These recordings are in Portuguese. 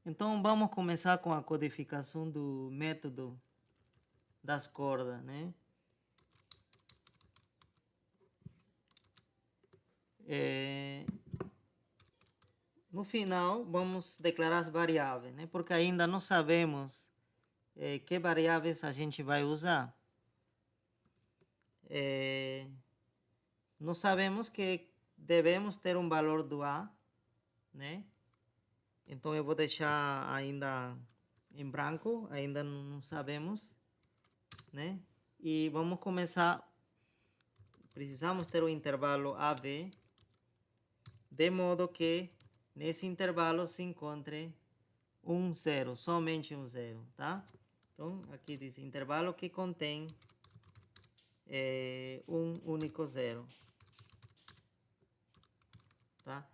Então vamos começar com a codificação do método das cordas, né? No final vamos declarar as variáveis, né? Porque ainda não sabemos que variáveis a gente vai usar. Nós sabemos que devemos ter um valor do A, né? Então eu vou deixar ainda em branco, ainda não sabemos, né? E vamos começar. Precisamos ter o intervalo AB, de modo que nesse intervalo se encontre um zero, somente um zero, tá? Então aqui diz intervalo que contém um único zero, tá?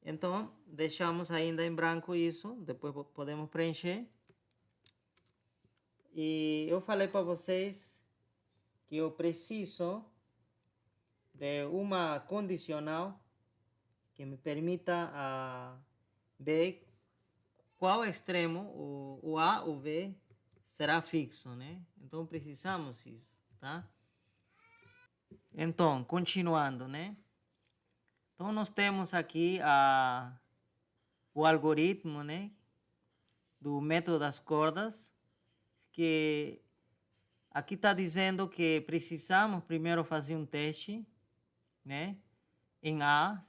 Então deixamos ainda em branco isso, depois podemos preencher. E eu falei para vocês que eu preciso de uma condicional que me permita ver qual extremo, o A, o B, será fixo, né? Então precisamos isso, tá? Então, continuando, né? Então nós temos aqui o algoritmo, né? Do método das cordas, que aqui está dizendo que precisamos primeiro fazer um teste, né? Em A,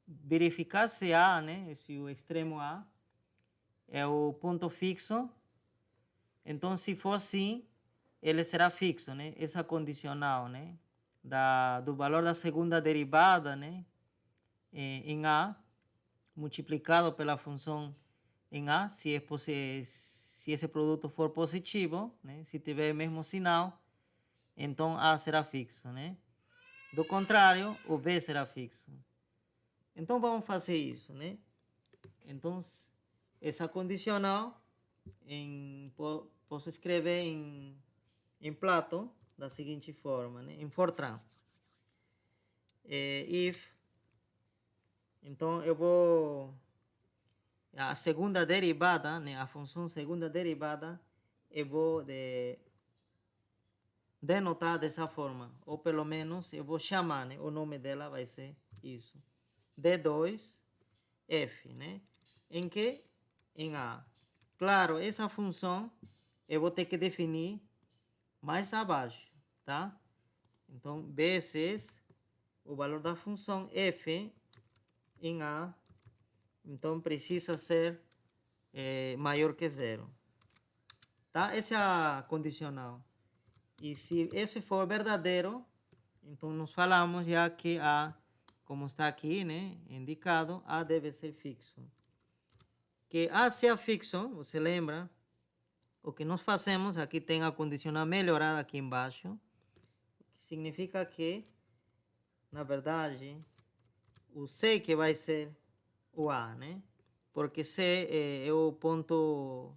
verificar se A, né? Se o extremo A é o ponto fixo. Então, se for assim, ele será fixo, né? Essa condicional, né? Do valor da segunda derivada, né? Em A, multiplicado pela função em A, se esse produto for positivo, né? Se tiver o mesmo sinal, então A será fixo, né? Do contrário, o B será fixo. Então vamos fazer isso, né? Então essa condicional posso escrever em Plato da seguinte forma, né? Em Fortran. If, então eu vou a segunda derivada, né? A função segunda derivada eu vou denotar dessa forma, ou pelo menos eu vou chamar, né? O nome dela vai ser isso, D2F, né? Em que? Em A. Claro, essa função eu vou ter que definir mais abaixo, tá? Então, vezes o valor da função f em A, então precisa ser maior que zero, tá? Essa é a condicional. E se esse for verdadeiro, então nós falamos já que A, como está aqui, né, indicado, A deve ser fixo. Que A seja fixo, você lembra? O que nós fazemos, aqui tem a condicional melhorada aqui embaixo, que significa que, na verdade, o C que vai ser o A, né? Porque C é o ponto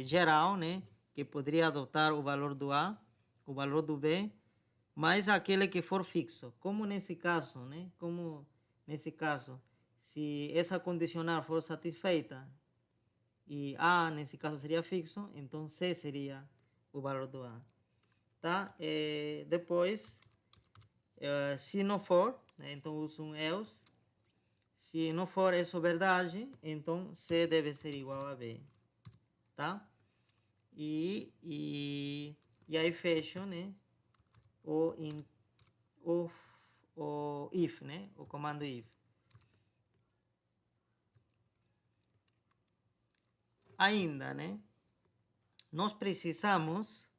geral, né? Que poderia adotar o valor do A, o valor do B, mais aquele que for fixo. Como nesse caso, né? Como nesse caso, se essa condicional for satisfeita e A nesse caso seria fixo, então C seria o valor do A, tá? Depois, se não for, né? Então uso um else. Se não for isso verdade, então C deve ser igual a B, tá? E aí fecho, né? O if, né? O comando if. Ainda, né? Nós precisamos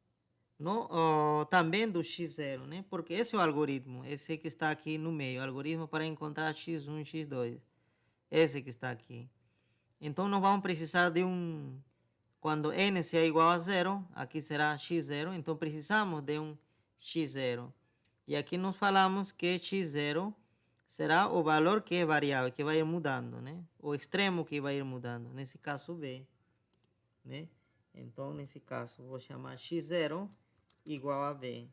também do x0, né? Porque esse é o algoritmo, esse que está aqui no meio, o algoritmo para encontrar x1 e x2. Esse que está aqui. Então nós vamos precisar de quando n seja igual a zero, aqui será x0, então precisamos de um x0. E aqui nós falamos que x0 será o valor que é variável, que vai ir mudando, né? O extremo que vai ir mudando, nesse caso b, né? Então, nesse caso, vou chamar x0 igual a b.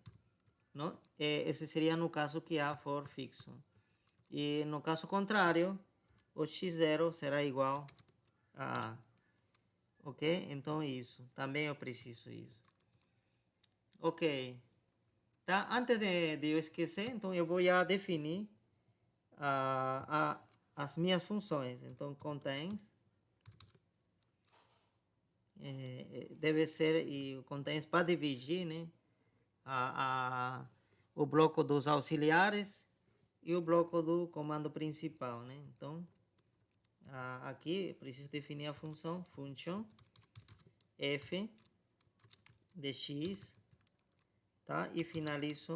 Não? Esse seria no caso que A for fixo. E no caso contrário, o x0 será igual a A. Ok? Então, isso. Também eu preciso isso. Ok. Tá? Antes de eu esquecer, então eu vou já definir as minhas funções. Então, contains deve ser, e o contains para dividir, né? O bloco dos auxiliares e o bloco do comando principal, né? Então, aqui preciso definir a função function f de x, tá? E finalizo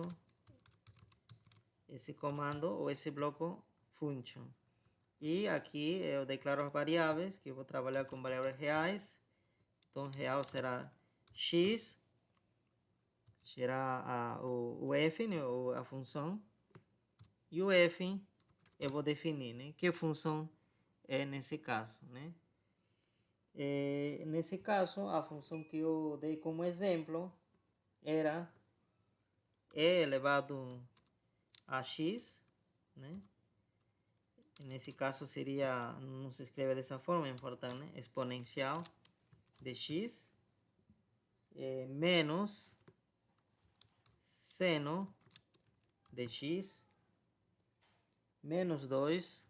esse comando ou esse bloco function. E aqui eu declaro as variáveis, que eu vou trabalhar com variáveis reais. Então, real será x, será o f, né, a função. E o f eu vou definir, né? Que função é nesse caso, né? Nesse caso, a função que eu dei como exemplo era e elevado a x, né? Nesse caso seria, não se escreve dessa forma, é importante, né? Exponencial de x menos seno de x menos 2,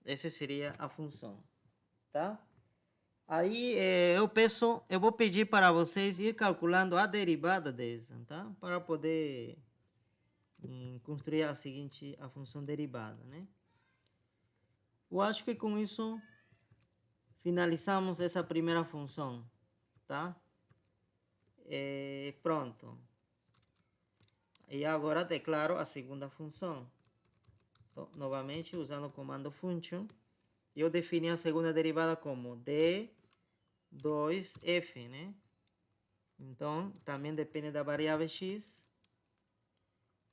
essa seria a função, tá? Aí eu vou pedir para vocês ir calculando a derivada dessa, tá? Para poder construir a função derivada, né? Eu acho que com isso finalizamos essa primeira função, tá? Pronto. E agora declaro a segunda função. Então, novamente, usando o comando function, eu defini a segunda derivada como d2f, né? Então, também depende da variável x,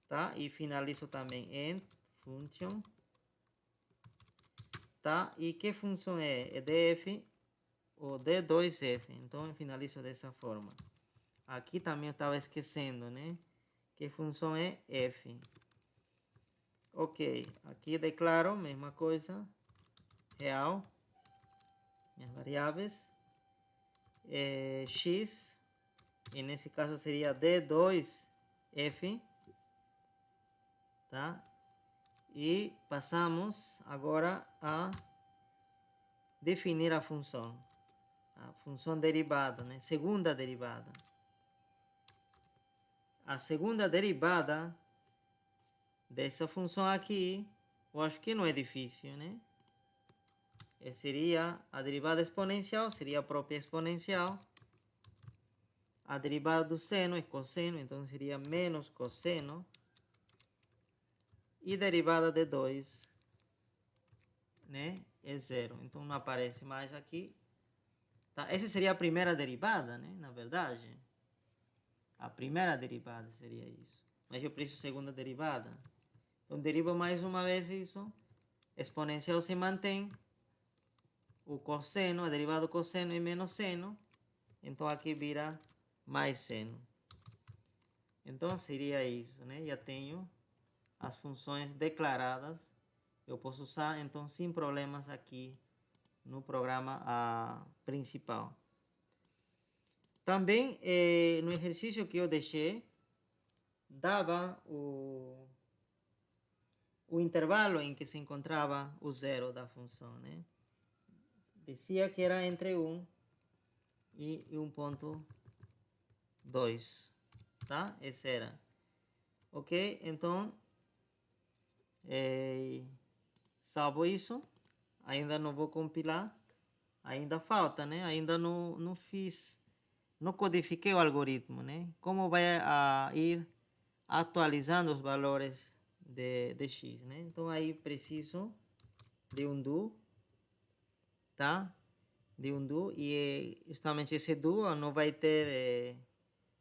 tá? E finalizo também em function, tá? E que função é? É df ou d2f. Então, eu finalizo dessa forma. Aqui também eu estava esquecendo, né? Que função é f. Ok, aqui declaro, mesma coisa, real, minhas variáveis, x, e nesse caso seria d2f, tá? E passamos agora a definir a função derivada, né? Segunda derivada. A segunda derivada dessa função aqui, eu acho que não é difícil, né? Seria a derivada exponencial, seria a própria exponencial. A derivada do seno é cosseno, então seria menos cosseno. E derivada de 2, né, é zero. Então não aparece mais aqui. Tá? Essa seria a primeira derivada, né? Na verdade. A primeira derivada seria isso. Mas eu preciso segunda derivada. Então derivo mais uma vez isso. Exponencial se mantém. O cosseno, a derivada do cosseno é menos seno. Então aqui vira mais seno. Então seria isso, né? Já tenho as funções declaradas. Eu posso usar então sem problemas aqui no programa principal. Também no exercício que eu deixei, dava o intervalo em que se encontrava o zero da função, né? Dizia que era entre 1 e 1.2, tá? Esse era. Ok? Então, salvo isso. Ainda não vou compilar. Ainda falta, né? Ainda não fiz, não codifiquei o algoritmo, né? Como vai ir atualizando os valores de x, né? Então aí preciso de um do, tá? De um do, e justamente esse do não vai ter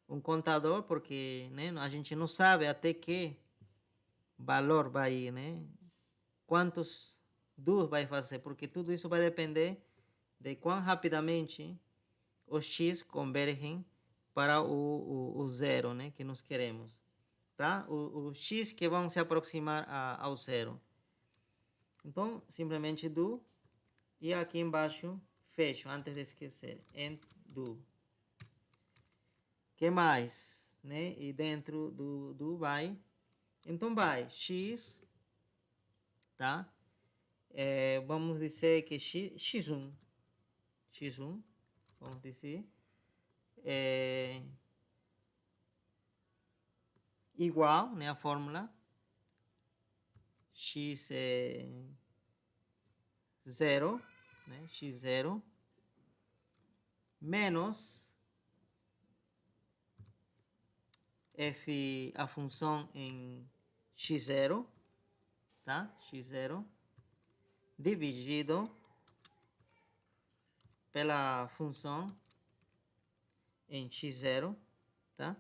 um contador, porque, né, a gente não sabe até que valor vai ir, né? Quantos dos vai fazer, porque tudo isso vai depender de quão rapidamente os x convergem para o zero, né, que nós queremos, tá? O x que vão se aproximar ao zero. Então, simplesmente do, e aqui embaixo fecho, antes de esquecer. And do. Que mais? Né? E dentro do vai. Então vai x, tá? Vamos dizer que x1, vamos dizer, igual, né, a fórmula, x é 0, né, x0, menos f, a função em x0, tá? x0, dividido pela função em x0, tá?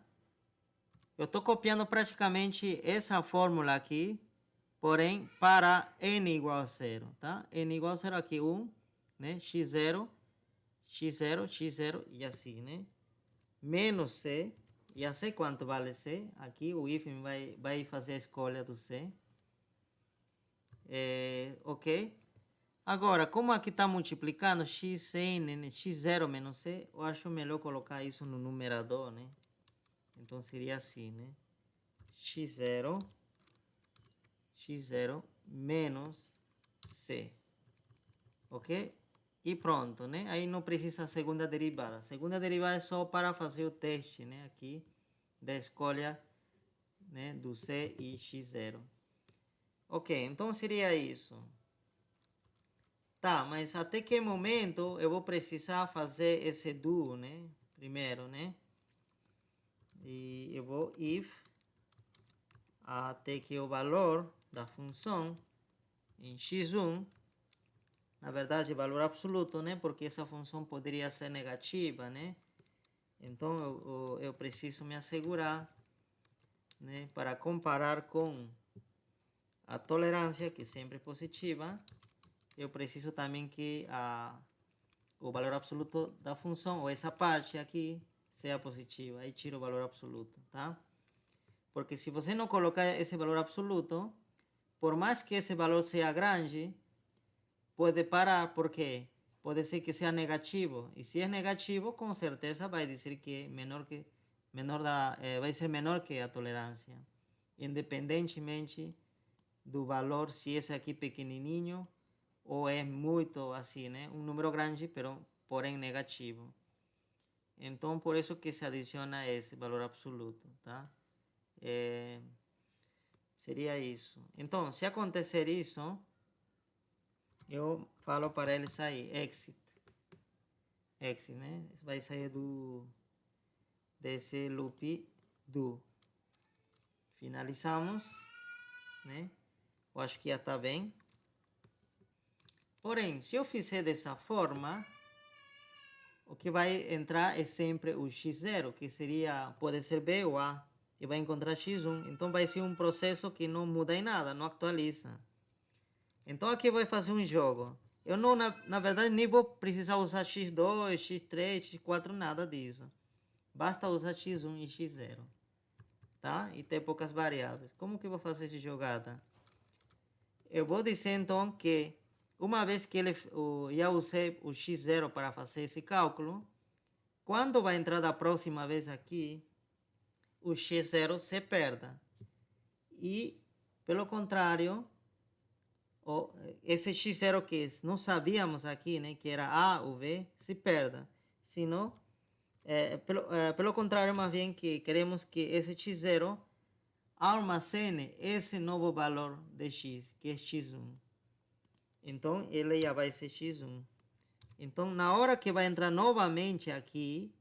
Eu estou copiando praticamente essa fórmula aqui, porém para n igual a 0, tá? N igual a 0 aqui, 1, né? x0, x0, x0 e assim, né? Menos c, já sei quanto vale c, aqui o hífen vai fazer a escolha do c. Ok? Agora, como aqui está multiplicando xn, né? x0 menos c, eu acho melhor colocar isso no numerador, né? Então seria assim, né? x0 menos c. Ok? E pronto, né? Aí não precisa a segunda derivada. A segunda derivada é só para fazer o teste, né? Aqui da escolha, né? Do c e x0. Ok, então seria isso. Tá, mas até que momento eu vou precisar fazer esse do, né? Primeiro, né? E eu vou if até que o valor da função em x1, na verdade valor absoluto, né? Porque essa função poderia ser negativa, né? Então eu preciso me assegurar, né? Para comparar com a tolerância, que sempre é positiva, eu preciso também que o valor absoluto da função, ou essa parte aqui, seja positiva. Aí tiro o valor absoluto, tá? Porque se você não colocar esse valor absoluto, por mais que esse valor seja grande, pode parar, porque pode ser que seja negativo. E se é negativo, com certeza vai dizer que vai ser menor que a tolerância. Independentemente do valor, se esse aqui pequenininho ou é muito assim, né? Um número grande, porém negativo. Então, por isso que se adiciona esse valor absoluto, tá? Seria isso. Então, se acontecer isso, eu falo para ele sair, exit, né? Vai sair desse loop do. Finalizamos, né? Eu acho que já está bem. Porém, se eu fizer dessa forma, o que vai entrar é sempre o x0, que pode ser b ou a, e vai encontrar x1. Então vai ser um processo que não muda em nada, não atualiza. Então aqui vai fazer um jogo. Eu não, na verdade, nem vou precisar usar x2, x3, x4, nada disso. Basta usar x1 e x0, tá? E ter poucas variáveis. Como que eu vou fazer essa jogada? Eu vou dizer então que uma vez que já usei o x0 para fazer esse cálculo, quando vai entrar da próxima vez aqui, o x0 se perda. E, pelo contrário, esse x0 que não sabíamos aqui, né, que era A ou B, se perda. Senão, pelo contrário, mais bem que queremos que esse x0 armazene esse novo valor de x, que é x1. Então, ele já vai ser x1. Então, na hora que vai entrar novamente aqui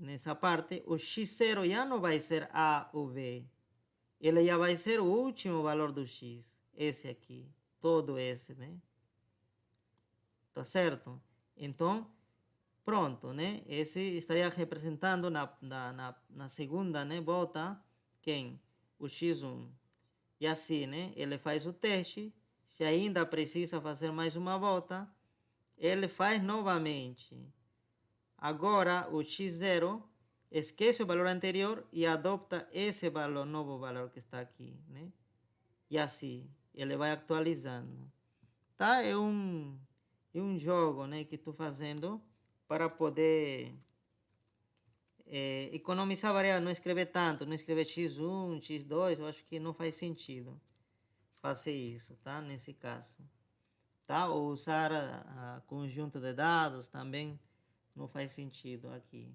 nessa parte, o x0 já não vai ser A ou B. Ele já vai ser o último valor do x. Esse aqui. Todo esse, né? Tá certo? Então, pronto, né? Esse estaria representando na segunda, né, volta, quem? O x1. E assim, né? Ele faz o teste. Se ainda precisa fazer mais uma volta, ele faz novamente. Agora, o x0 esquece o valor anterior e adopta esse valor, novo valor que está aqui, né? E assim, ele vai atualizando. Tá? e um jogo, né, que estou fazendo para poder economizar variável, não escrever tanto, não escrever x1, x2, eu acho que não faz sentido fazer isso, tá? Nesse caso, tá? Ou usar a conjunto de dados também não faz sentido aqui,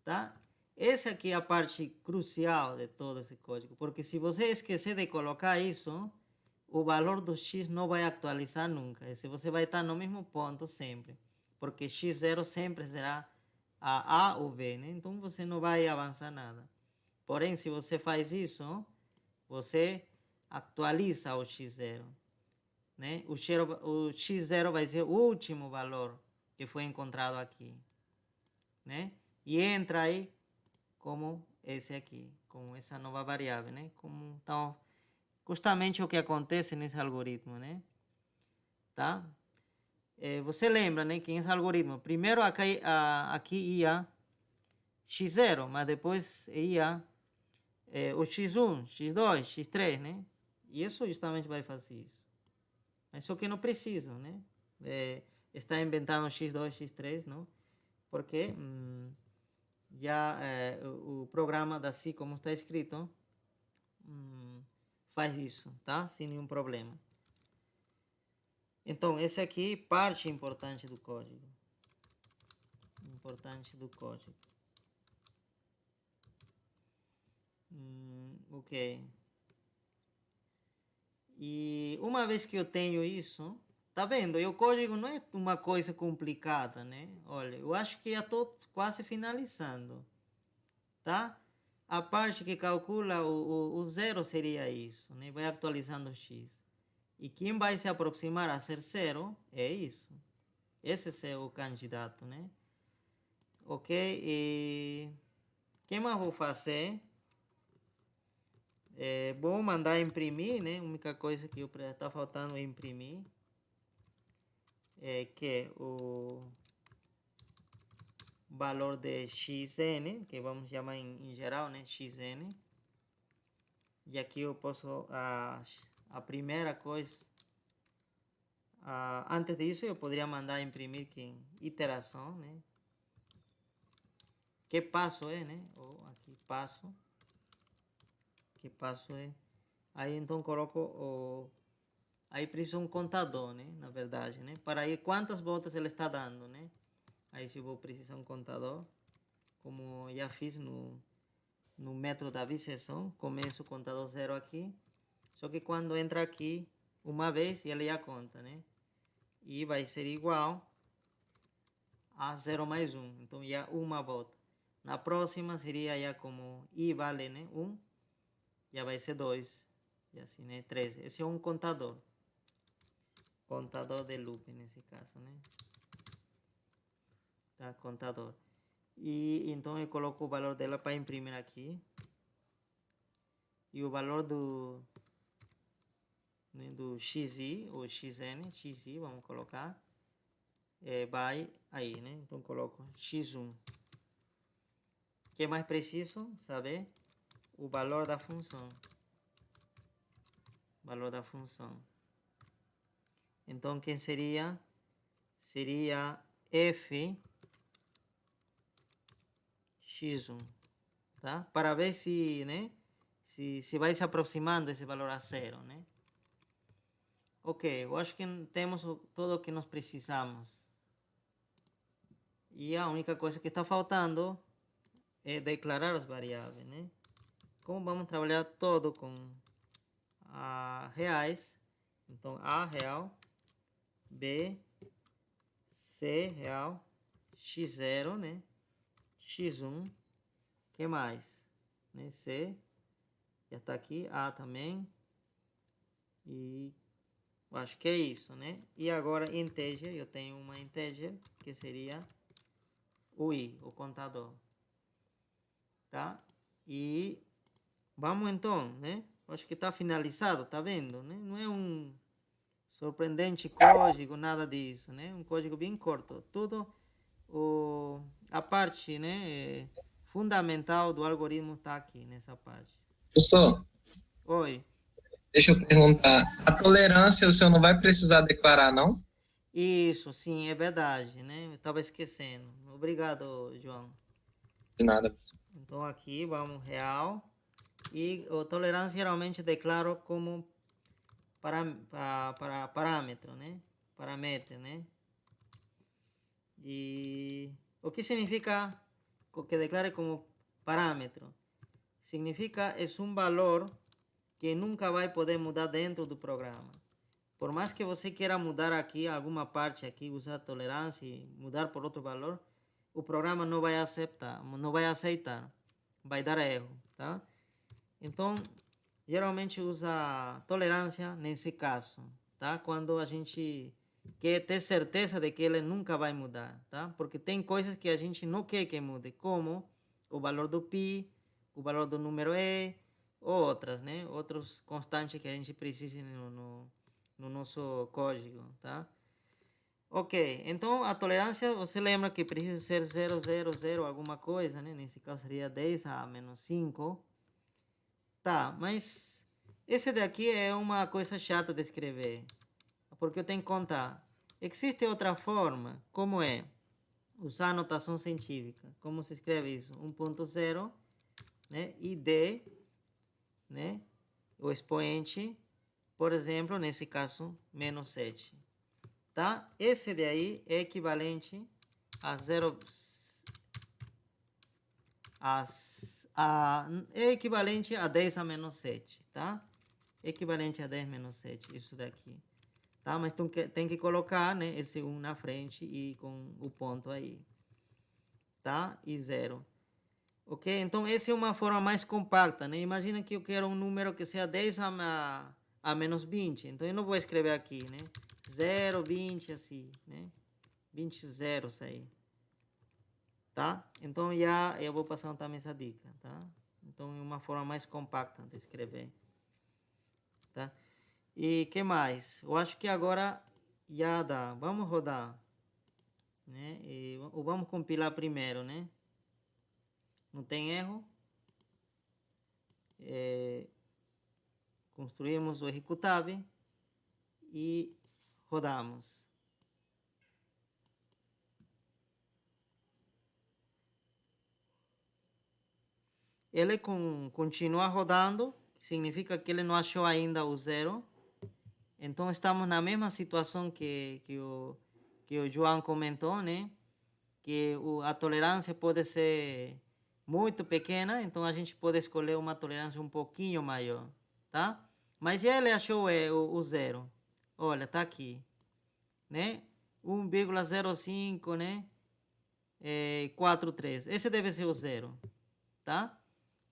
tá? Essa aqui é a parte crucial de todo esse código, porque se você esquecer de colocar isso, o valor do x não vai atualizar nunca. Se você vai estar no mesmo ponto sempre, porque x0 sempre será a ou b, né? Então você não vai avançar nada. Porém, se você faz isso, você atualiza o x0, né? O x0 vai ser o último valor que foi encontrado aqui, né? E entra aí como esse aqui, como essa nova variável, né? Como, então, justamente o que acontece nesse algoritmo, né? Tá? Você lembra, né, que nesse algoritmo, primeiro aqui ia x0, mas depois ia o x1, x2, x3, né? E isso justamente vai fazer isso. Mas só que não precisa, né? Está inventando x2, x3, não? Porque já o programa da C, como está escrito, faz isso, tá? Sem nenhum problema. Então, esse aqui é parte importante do código. Ok. E uma vez que eu tenho isso, tá vendo? E o código não é uma coisa complicada, né? Olha, eu acho que já estou quase finalizando, tá? A parte que calcula o zero seria isso, né? Vai atualizando o x. E quem vai se aproximar a ser zero é isso. Esse é o candidato, né? Ok? E o que mais vou fazer? Vou mandar imprimir, né? A única coisa que está faltando é imprimir. Que é o valor de xn, que vamos chamar em geral, né? Xn. E aqui eu posso, a primeira coisa, antes disso eu poderia mandar imprimir que iteração, né? Que passo é, né? Ou aqui passo. Que passo é. Aí então coloco aí precisa um contador, né? Na verdade, né? Para ir quantas voltas ele está dando, né? Aí se eu vou precisar um contador, como já fiz no método da biseção, começo o contador zero aqui. Só que quando entra aqui, uma vez, ele já conta, né? E vai ser igual a 0 mais 1. Então, já uma volta. Na próxima, seria já como i vale, né? 1. Já vai ser 2. E assim, né? 3. Esse é um contador. Contador de loop, nesse caso, né? Tá? Contador. E então, eu coloco o valor dela para imprimir aqui. E o valor do xi ou xi, vamos colocar, vai aí, né? Então coloco x1. O que é mais preciso saber? O valor da função. Então quem seria? Seria f x1, tá? Para ver se, né? Se vai se aproximando esse valor a zero, né? Ok, eu acho que temos tudo o que nós precisamos. E a única coisa que está faltando é declarar as variáveis, né? Como vamos trabalhar todo com reais, então A real, B, C real, X0, né? X1, que mais? Né? C, já está aqui, A também, e acho que é isso, né? E agora integer, eu tenho uma integer, que seria o I, o contador, tá? E vamos então, né? Acho que está finalizado, tá vendo, né? Não é um surpreendente código, nada disso, né? Um código bem curto. Tudo a parte, né, fundamental do algoritmo está aqui nessa parte. Professor, Oi. deixa eu perguntar. A tolerância o senhor não vai precisar declarar, não? Isso, sim, é verdade, né? Eu estava esquecendo. Obrigado, João. De nada. Então aqui vamos real. E a tolerância geralmente declaro como para parâmetro, né? Parâmetro, né? E o que significa que declare como parâmetro? Significa é um valor que nunca vai poder mudar dentro do programa. Por mais que você queira mudar aqui alguma parte aqui, usar tolerância e mudar por outro valor, o programa não vai aceitar, vai dar erro, tá? Então, geralmente usa tolerância nesse caso, tá? Quando a gente quer ter certeza de que ele nunca vai mudar, tá? Porque tem coisas que a gente não quer que mude, como o valor do pi, o valor do número e, ou outras, né? Outros constantes que a gente precisa no nosso código, tá? Ok, então a tolerância, você lembra que precisa ser 0,0,0 alguma coisa, né? Nesse caso seria 10 a menos 5. Tá, mas esse daqui é uma coisa chata de escrever, porque eu tenho que contar. Existe outra forma, como é? Usar a notação científica. Como se escreve isso? 1.0, né? E D, né? O expoente, por exemplo, nesse caso, menos 7. Tá? Esse daí é equivalente a 0... é equivalente a 10 a menos 7, tá? Equivalente a 10 menos 7, isso daqui. Tá? Mas tu tem que colocar, né, esse 1 na frente e com o ponto aí. Tá? E 0. Ok? Então, essa é uma forma mais compacta, né? Imagina que eu quero um número que seja 10 a menos 20. Então, eu não vou escrever aqui, né? 0, 20, assim, né? 20 zeros aí. Tá? Então, já eu vou passar também essa dica, tá? Então, é uma forma mais compacta de escrever. Tá? E que mais? Eu acho que agora já dá. Vamos rodar, né? Ou vamos compilar primeiro, né? Não tem erro. Construímos o executável e rodamos. Ele continua rodando, significa que ele não achou ainda o zero. Então estamos na mesma situação que o João comentou, né? Que a tolerância pode ser muito pequena, então a gente pode escolher uma tolerância um pouquinho maior, tá? Mas já ele achou o zero. Olha, tá aqui, né? 1,05, né? 43. Esse deve ser o zero, tá?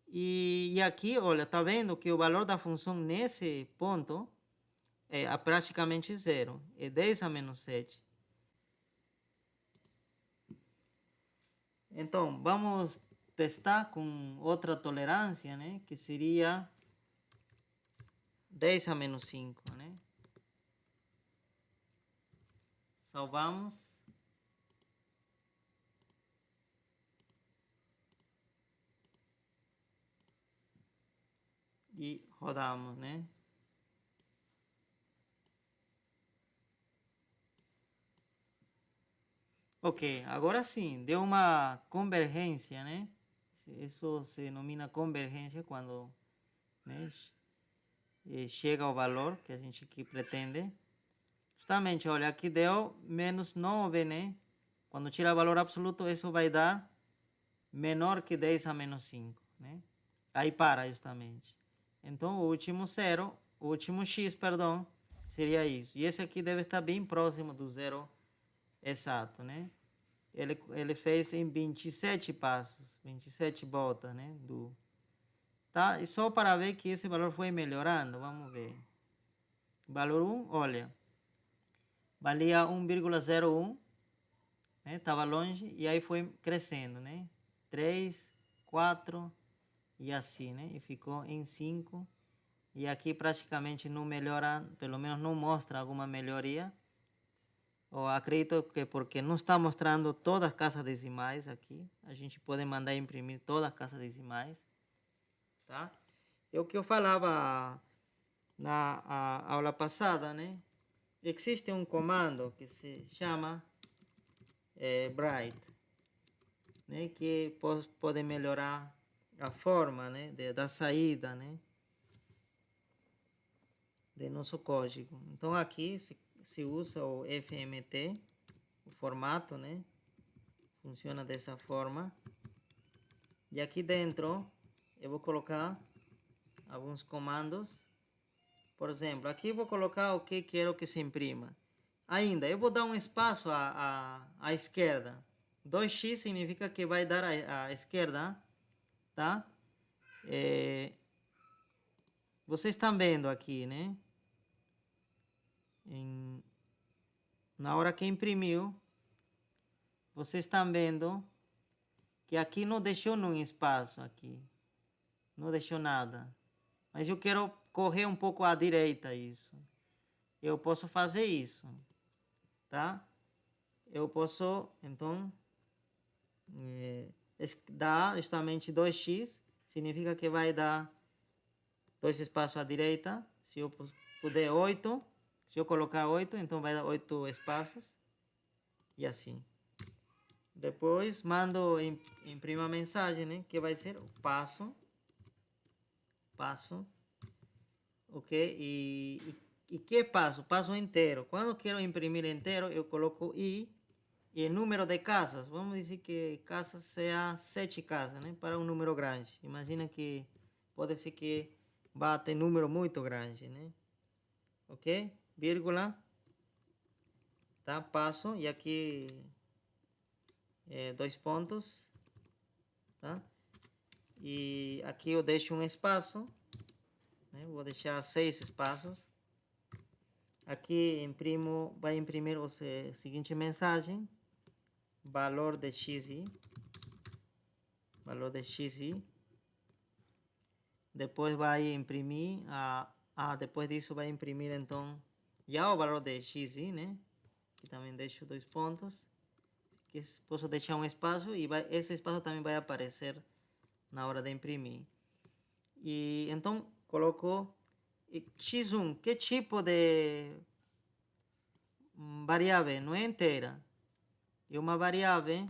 E aqui, olha, tá vendo que o valor da função nesse ponto é praticamente zero. É 10 a menos 7. Então, vamos testar com outra tolerância, né? Que seria 10 a menos 5, né? Salvamos. E rodamos, né? Ok, agora sim, deu uma convergência, né? Isso se denomina convergência quando, né, chega ao valor que a gente aqui pretende. Justamente, olha, aqui deu menos 9, né? Quando tira o valor absoluto, isso vai dar menor que 10 a menos 5, né? Aí para, justamente. Então, o último x, perdão, seria isso. E esse aqui deve estar bem próximo do zero exato, né? Ele fez em 27 passos, 27 voltas, né? Tá? E só para ver que esse valor foi melhorando, vamos ver. Valor 1, olha, valia 1,01, né? Estava longe e aí foi crescendo, né? 3, 4 e assim, né? E ficou em 5. E aqui praticamente não melhora, pelo menos não mostra alguma melhoria. Eu acredito que porque não está mostrando todas as casas decimais aqui. A gente pode mandar imprimir todas as casas decimais, tá? É o que eu falava na aula passada, né? existe um comando que se chama bright, né, que pode melhorar a forma, né, da saída, né, de nosso código. Então aqui se usa o FMT, o formato, né, funciona dessa forma. E aqui dentro eu vou colocar alguns comandos. Por exemplo, aqui eu vou colocar o que quero que se imprima. Ainda, eu vou dar um espaço à esquerda. 2x significa que vai dar à esquerda, tá? Vocês estão vendo aqui, né? Na hora que imprimiu, vocês estão vendo que aqui não deixou nenhum espaço aqui. Não deixou nada. Mas eu quero correr um pouco à direita isso. Eu posso fazer isso, tá? Eu posso, então, dar justamente 2x, significa que vai dar 2 espaços à direita. Se eu puder 8, se eu colocar 8, então vai dar 8 espaços. E assim. Depois mando imprimir a mensagem, né? Que vai ser o passo. Ok? E que passo? Passo inteiro. Quando quero imprimir inteiro, eu coloco I. E o número de casas, vamos dizer que casas seja 7 casas, né? Para um número grande. Imagina que pode ser que vá ter número muito grande, né? Ok? Vírgula. Tá? Passo. E aqui 2 pontos. Tá? E aqui eu deixo um espaço. Né? Vou deixar 6 espaços. Aqui imprimo, vai imprimir a seguinte mensagem. Valor de xi. Valor de xi. Depois vai imprimir, depois disso vai imprimir então já o valor de xi, né? Que também deixo 2 pontos. Que posso deixar um espaço e esse espaço também vai aparecer na hora de imprimir. E então coloco x1. Que tipo de variável? Não é inteira. É uma variável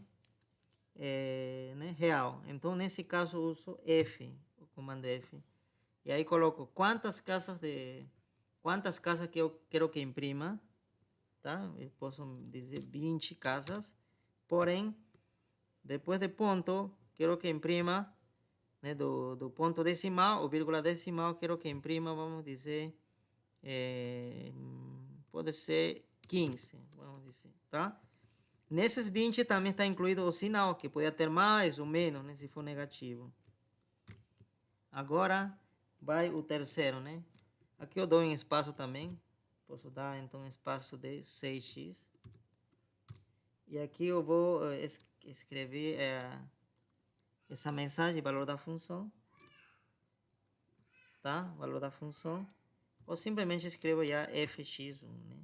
né, real. Então nesse caso uso F, o comando F. E aí coloco quantas casas que eu quero que imprima, tá? Eu posso dizer 20 casas, porém, depois de ponto, quero que imprima, né, do ponto decimal, ou vírgula decimal, quero que imprima, vamos dizer, pode ser 15, vamos dizer, tá? Nesses 20 também está incluído o sinal, que pode ter mais ou menos, né, se for negativo. Agora vai o terceiro, né? Aqui eu dou um espaço também. Posso dar então um espaço de 6x. E aqui eu vou escrever essa mensagem, valor da função. Tá? Valor da função. Ou simplesmente escrevo já fx1, né?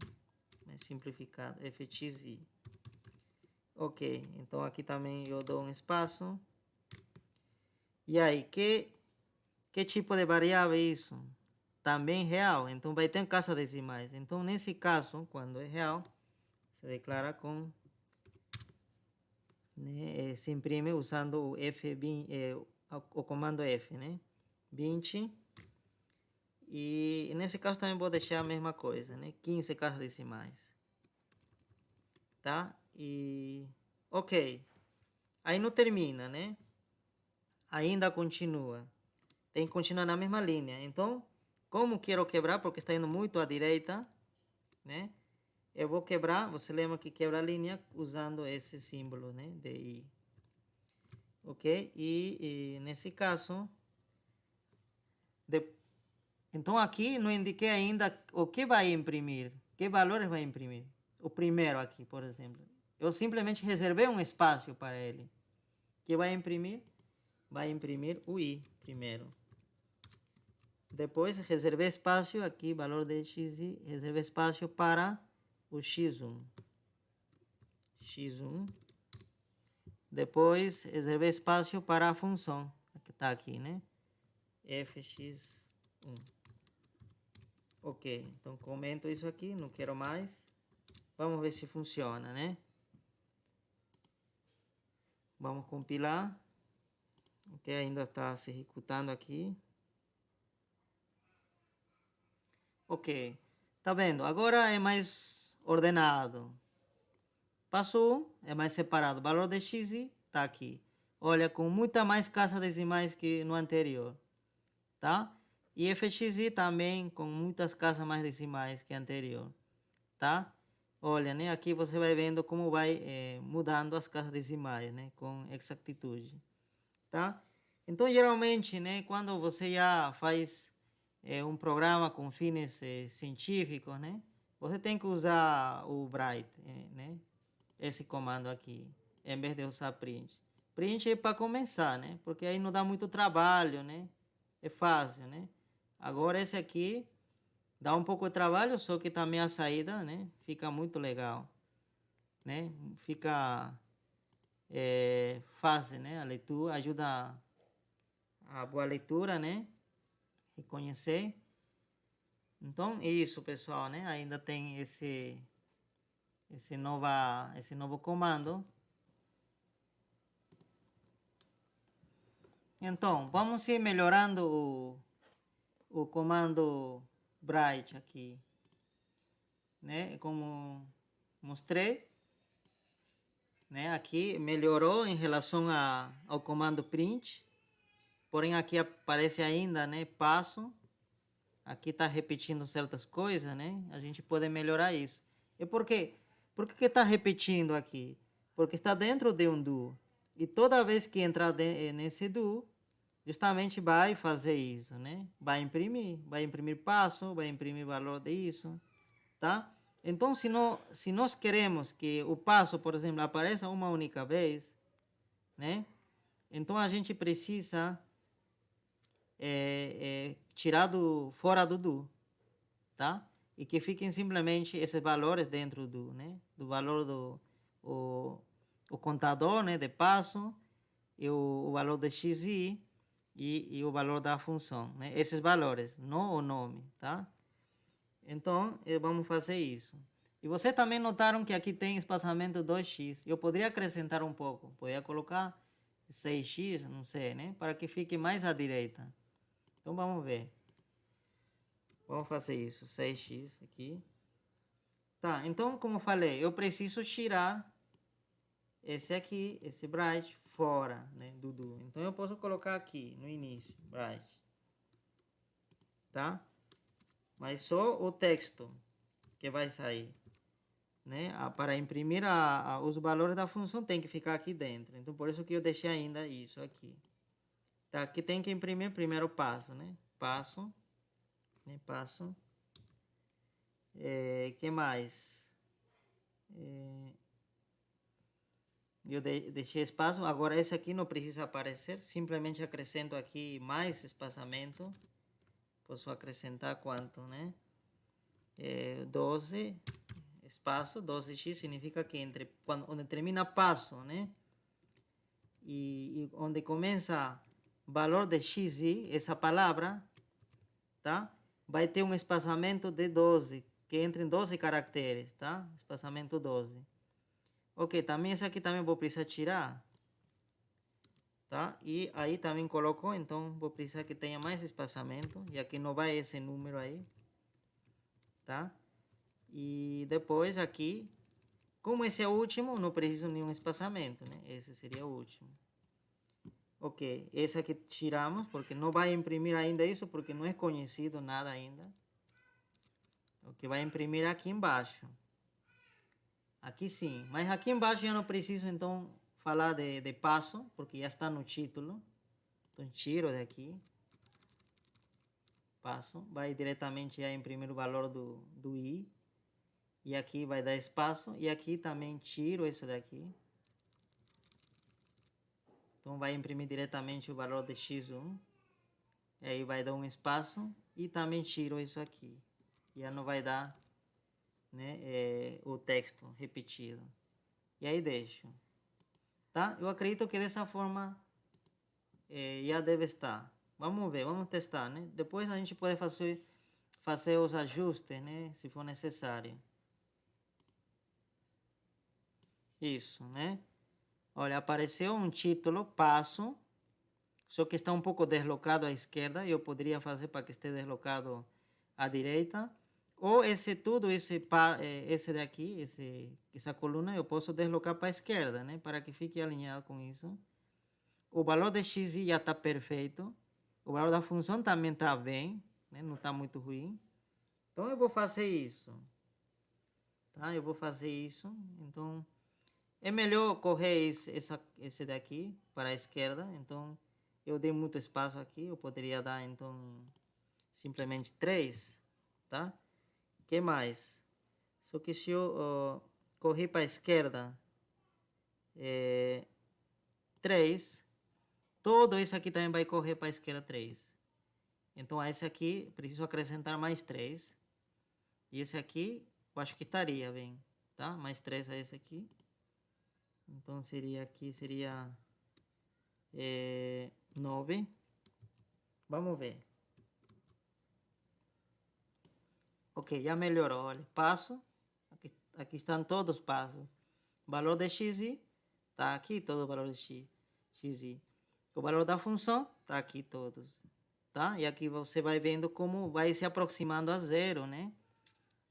Mais simplificado, fxi. Ok, então aqui também eu dou um espaço. E aí, que tipo de variável é isso? Também real, então vai ter caixas decimais. Então, nesse caso, quando é real, se declara com, né, se imprime usando o o comando F, né? 20. E nesse caso também vou deixar a mesma coisa, né? 15 caixas decimais. Tá? E ok. Aí não termina, né? Ainda continua. Tem que continuar na mesma linha. Então, como quero quebrar, porque está indo muito à direita, né? Eu vou quebrar, você lembra que quebra a linha usando esse símbolo, né? De I. Ok? E nesse caso, então aqui não indiquei ainda o que vai imprimir, que valores vai imprimir. O primeiro aqui, por exemplo. Eu simplesmente reservei um espaço para ele. Que vai imprimir? Vai imprimir o I primeiro. Depois reservei espaço aqui, valor de xi, reservei espaço para o x1. x1. Depois reservei espaço para a função que está aqui, né? fx1. Ok, então comento isso aqui, não quero mais. Vamos ver se funciona, né? Vamos compilar. Ok, ainda está se executando aqui. Ok, tá vendo? Agora é mais ordenado. Passo 1 é mais separado. O valor de xi está aqui. Olha, com muita mais casas decimais que no anterior, tá? E fxi também com muitas casas mais decimais que anterior, tá? Olha, né? Aqui você vai vendo como vai mudando as casas decimais, né? Com exactitude, tá? Então, geralmente, né? Quando você já faz um programa com fins científicos, né? Você tem que usar o Bright, né? Esse comando aqui, em vez de usar print. Print é para começar, né? Porque aí não dá muito trabalho, né? É fácil, né? Agora esse aqui dá um pouco de trabalho, só que também a saída, né? Fica muito legal, né? Fica fácil, né? A leitura ajuda a boa leitura, né? Reconhecer. Então, é isso, pessoal, né? Ainda tem esse novo comando. Então, vamos ir melhorando o comando Bright aqui, né? Como mostrei, né? Aqui melhorou em relação ao comando print, porém aqui aparece ainda, né? Passo. Aqui está repetindo certas coisas, né? A gente pode melhorar isso. E por quê? Por que está repetindo aqui? Porque está dentro de um do. E toda vez que entrar nesse do, justamente vai fazer isso, né? Vai imprimir passo, vai imprimir valor disso, tá? Então, se nós queremos que o passo, por exemplo, apareça uma única vez, né? Então, a gente precisa tirar fora do do, tá? E que fiquem simplesmente esses valores dentro do valor o contador, né, de passo, e o valor de xi e o valor da função, né? Esses valores, não o nome, tá? Então, vamos fazer isso. E vocês também notaram que aqui tem espaçamento 2x. Eu poderia acrescentar um pouco. Poderia colocar 6x, não sei, né? Para que fique mais à direita. Então, vamos ver. Vamos fazer isso. 6x aqui. Tá, então, como eu falei, eu preciso tirar esse aqui, esse bright, fora, né, do do. Então, eu posso colocar aqui, no início, bright. Tá? Mas só o texto que vai sair, né? Para imprimir os valores da função tem que ficar aqui dentro. Então, por isso que eu deixei ainda isso aqui. Tá? Aqui tem que imprimir o primeiro passo, né? Passo, né? Passo. Que mais? Eu deixei espaço. Agora esse aqui não precisa aparecer. Simplesmente acrescento aqui mais espaçamento. Posso acrescentar quanto, né? 12 espaço, 12x significa que onde termina passo, né? E onde começa valor de xi, essa palavra, tá? Vai ter um espaçamento de 12, que entra em 12 caracteres, tá? Espaçamento 12. Ok, também esse aqui também vou precisar tirar, tá? E aí também colocou, então vou precisar que tenha mais espaçamento, e aqui não vai esse número aí, tá? E depois aqui, como esse é o último, não preciso nenhum espaçamento, né? Esse seria o último. Ok, esse aqui tiramos, porque não vai imprimir ainda isso, porque não é conhecido nada ainda. O que vai imprimir aqui embaixo. Aqui sim, mas aqui embaixo eu não preciso então falar de passo, porque já está no título. Então tiro daqui. Passo, vai diretamente a imprimir o valor do i. E aqui vai dar espaço, e aqui também tiro isso daqui. Então vai imprimir diretamente o valor de x1. E aí vai dar um espaço, e também tiro isso aqui. E já não vai dar, né, o texto repetido. E aí deixo. Tá? Eu acredito que dessa forma já deve estar. Vamos ver, vamos testar, né? Depois a gente pode fazer os ajustes, né? Se for necessário. Isso, né? Olha, apareceu um título, passo, só que está um pouco deslocado à esquerda. Eu poderia fazer para que esteja deslocado à direita. Ou esse tudo, esse daqui, essa coluna, eu posso deslocar para a esquerda, né? Para que fique alinhado com isso. O valor de x já está perfeito. O valor da função também está bem, né? Não está muito ruim. Então, eu vou fazer isso. Tá? Eu vou fazer isso. Então, é melhor correr esse daqui para a esquerda. Então, eu dei muito espaço aqui. Eu poderia dar, então, simplesmente 3. Tá? O que mais? Só que se eu correr para a esquerda, 3, todo isso aqui também vai correr para a esquerda 3. Então, a esse aqui, preciso acrescentar mais 3. E esse aqui, eu acho que estaria bem, tá? Mais 3 a esse aqui. Então, seria 9. Vamos ver. Ok, já melhorou, olha. Passo. Aqui estão todos os passos. Valor de xi, está aqui todo o valor de xi. O valor da função, está aqui todos. Tá? E aqui você vai vendo como vai se aproximando a zero, né?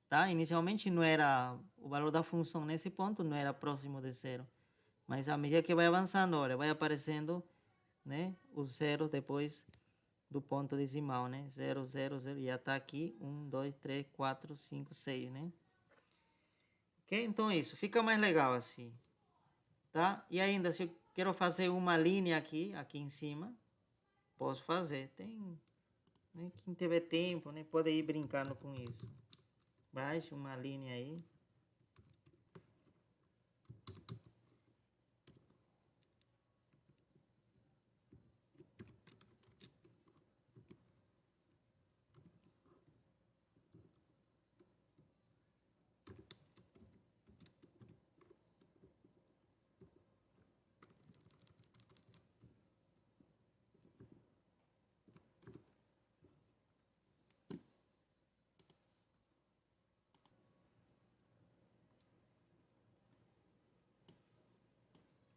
Tá? Inicialmente não era, o valor da função nesse ponto não era próximo de zero. Mas à medida que vai avançando, olha, vai aparecendo, né, o zero depois do ponto decimal, né? 0, 0, 0, já está aqui, 1, 2, 3, 4, 5, 6, né? Ok? Então é isso, fica mais legal assim, tá? E ainda, se eu quero fazer uma linha aqui em cima, posso fazer. Tem, né, quem tiver tempo, né, pode ir brincando com isso. Baixe uma linha aí.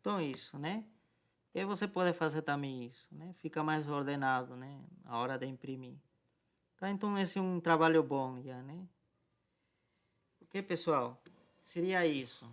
Então isso, né? E aí você pode fazer também isso, né? Fica mais ordenado, né? A hora de imprimir. Tá? Então esse é um trabalho bom já, né? Ok, pessoal? Seria isso.